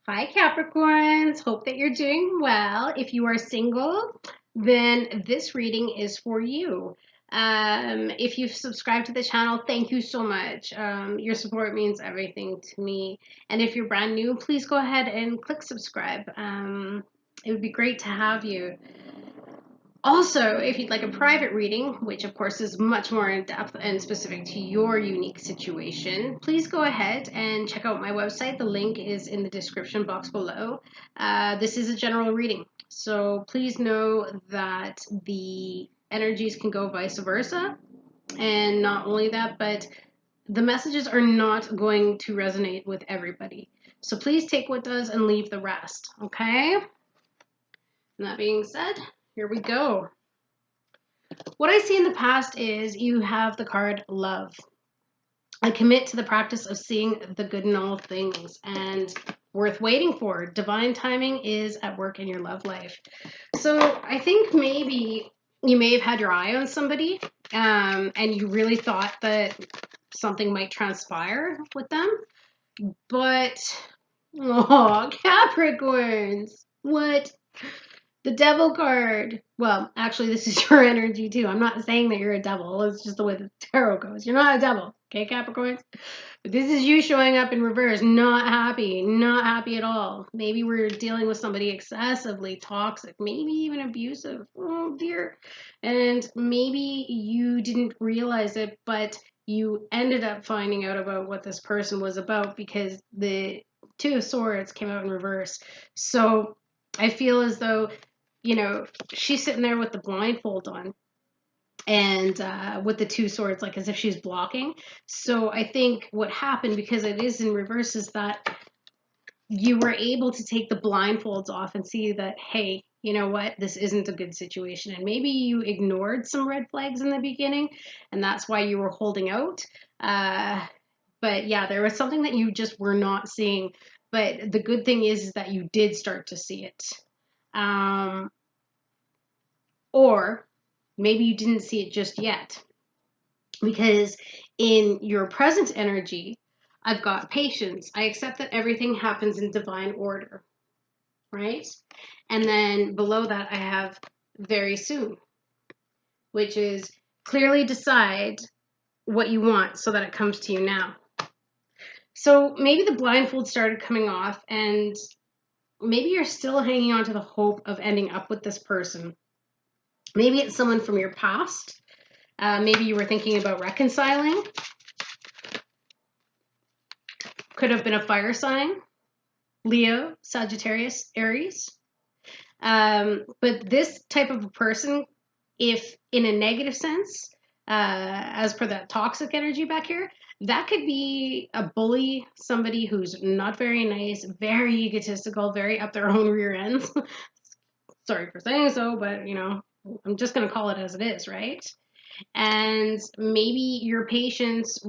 Hi, Capricorns. Hope that you're doing well. If you are single, then this reading is for you. If you've subscribed to the channel, thank you so much. Your support means everything to me. And if you're brand new, please go ahead and click subscribe. It would be great to have you. Also, if you'd like a private reading, which of course is much more in depth and specific to your unique situation, please go ahead and check out my website. The link is in the description box below. This is a general reading, so please know that the energies can go vice versa. And not only that, but the messages are not going to resonate with everybody. So please take what does and leave the rest, okay? And that being said, here we go. What I see in the past is you have the card love. I commit to the practice of seeing the good in all things and worth waiting for. Divine timing is at work in your love life. So I think maybe you may have had your eye on somebody and you really thought that something might transpire with them. But, oh, Capricorns, what? The devil card. Well, actually, this is your energy too. I'm not saying that you're a devil. It's just the way the tarot goes. You're not a devil, okay, Capricorns? But this is you showing up in reverse, not happy at all. Maybe we're dealing with somebody excessively toxic, maybe even abusive. Oh dear. And maybe you didn't realize it, but you ended up finding out about what this person was about because the Two of Swords came out in reverse. So I feel as though, you know, she's sitting there with the blindfold on and with the two swords, like as if she's blocking. So I think what happened, because it is in reverse, is that you were able to take the blindfolds off and see that, hey, you know what, this isn't a good situation. And maybe you ignored some red flags in the beginning, and that's why you were holding out. But yeah, there was something that you just were not seeing. But the good thing is that you did start to see it. Or maybe you didn't see it just yet, because in your present energy, I've got patience. I accept that everything happens in divine order, right? And then below that, I have very soon, which is clearly decide what you want so that it comes to you now. So maybe the blindfold started coming off and maybe you're still hanging on to the hope of ending up with this person. Maybe it's someone from your past. Maybe you were thinking about reconciling. Could have been a fire sign. Leo, Sagittarius, Aries. But this type of a person, if in a negative sense, as per that toxic energy back here, that could be a bully, somebody who's not very nice, very egotistical, very up their own rear ends. Sorry for saying so, but you know, I'm just going to call it as it is, right? And maybe your patience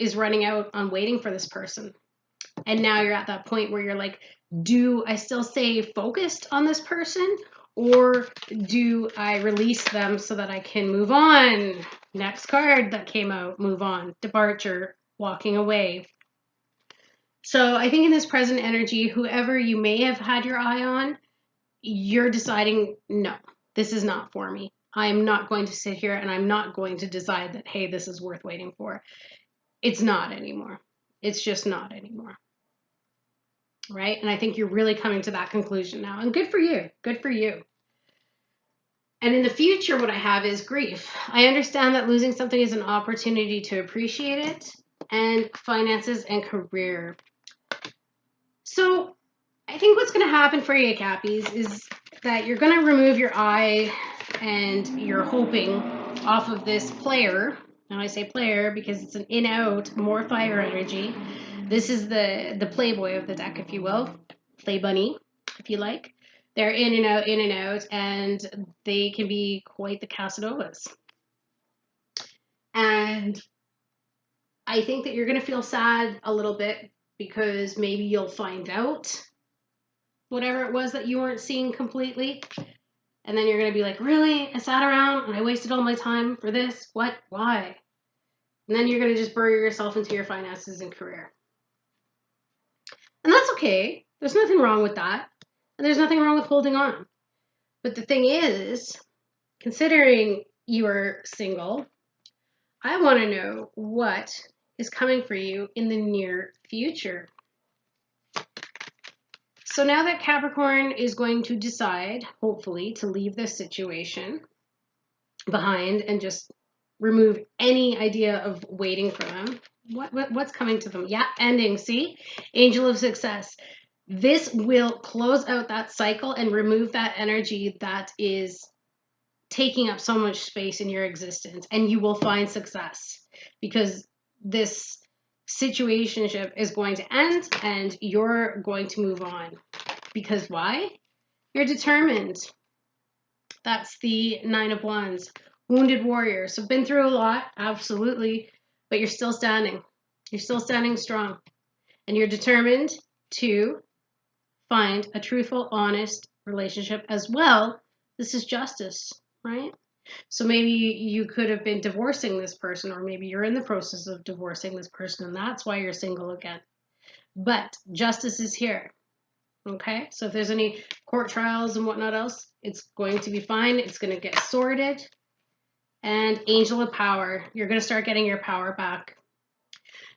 is running out on waiting for this person. And now you're at that point where you're like, do I still stay focused on this person, or do I release them so that I can move on? Next card that came out, move on, departure, walking away. So I think in this present energy, whoever you may have had your eye on, you're deciding, no, this is not for me. I'm not going to sit here and I'm not going to decide that, hey, this is worth waiting for. It's not anymore. It's just not anymore. Right? And I think you're really coming to that conclusion now. And good for you. Good for you. And in the future, what I have is grief. I understand that losing something is an opportunity to appreciate it, and finances and career. So I think what's going to happen for you, Cappies, is that you're going to remove your eye and you're hoping off of this player. Now I say player because it's an in-out, more fire energy. This is the playboy of the deck, if you will. Play bunny, if you like. They're in and out, and they can be quite the Casanovas. And I think that you're going to feel sad a little bit because maybe you'll find out whatever it was that you weren't seeing completely. And then you're going to be like, really? I sat around and I wasted all my time for this? What? Why? And then you're going to just bury yourself into your finances and career. And that's okay. There's nothing wrong with that. And there's nothing wrong with holding on. But the thing is, considering you are single, I want to know what is coming for you in the near future. So now that Capricorn is going to decide, hopefully, to leave this situation behind and just remove any idea of waiting for them, what's coming to them? Yeah, ending. See? Angel of Success. This will close out that cycle and remove that energy that is taking up so much space in your existence, and you will find success because this situationship is going to end and you're going to move on. Because why? You're determined. That's the Nine of Wands. Wounded warrior. So been through a lot, absolutely, but you're still standing. You're still standing strong. And you're determined to find a truthful, honest relationship as well. This is justice, right? So maybe you could have been divorcing this person, or maybe you're in the process of divorcing this person, and that's why you're single again. But justice is here. Okay, so if there's any court trials and whatnot else, it's going to be fine. It's going to get sorted. And Angel of Power, you're going to start getting your power back.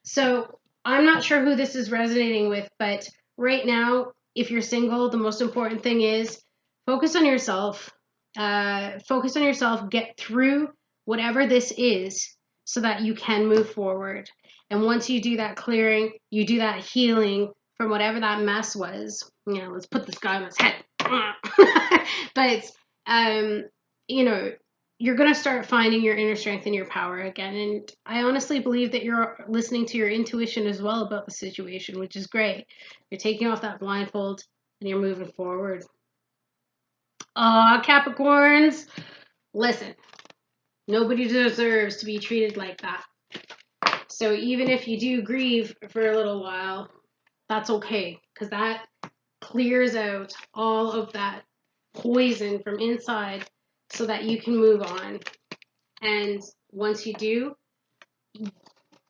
So I'm not sure who this is resonating with, but right now, if you're single, the most important thing is focus on yourself. Focus on yourself, get through whatever this is so that you can move forward. And once you do that clearing, you do that healing from whatever that mess was. You know, let's put this guy on his head. But, you know, you're going to start finding your inner strength and your power again. And I honestly believe that you're listening to your intuition as well about the situation, which is great. You're taking off that blindfold and you're moving forward. Capricorns, listen, nobody deserves to be treated like that. So even if you do grieve for a little while, that's okay, because that clears out all of that poison from inside so that you can move on. And once you do,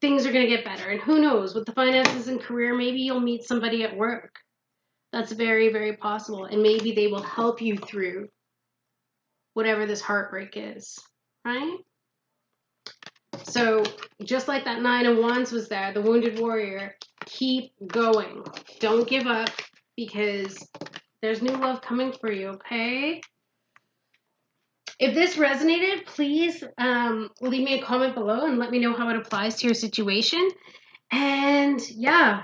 things are going to get better. And who knows, with the finances and career, maybe you'll meet somebody at work. That's very, very possible. And maybe they will help you through whatever this heartbreak is, right? So just like that Nine of Wands was there, the wounded warrior, keep going. Don't give up, because there's new love coming for you, okay? If this resonated, please leave me a comment below and let me know how it applies to your situation. And yeah,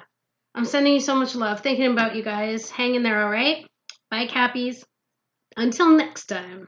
I'm sending you so much love. Thinking about you guys. Hang in there, all right? Bye, Cappies. Until next time.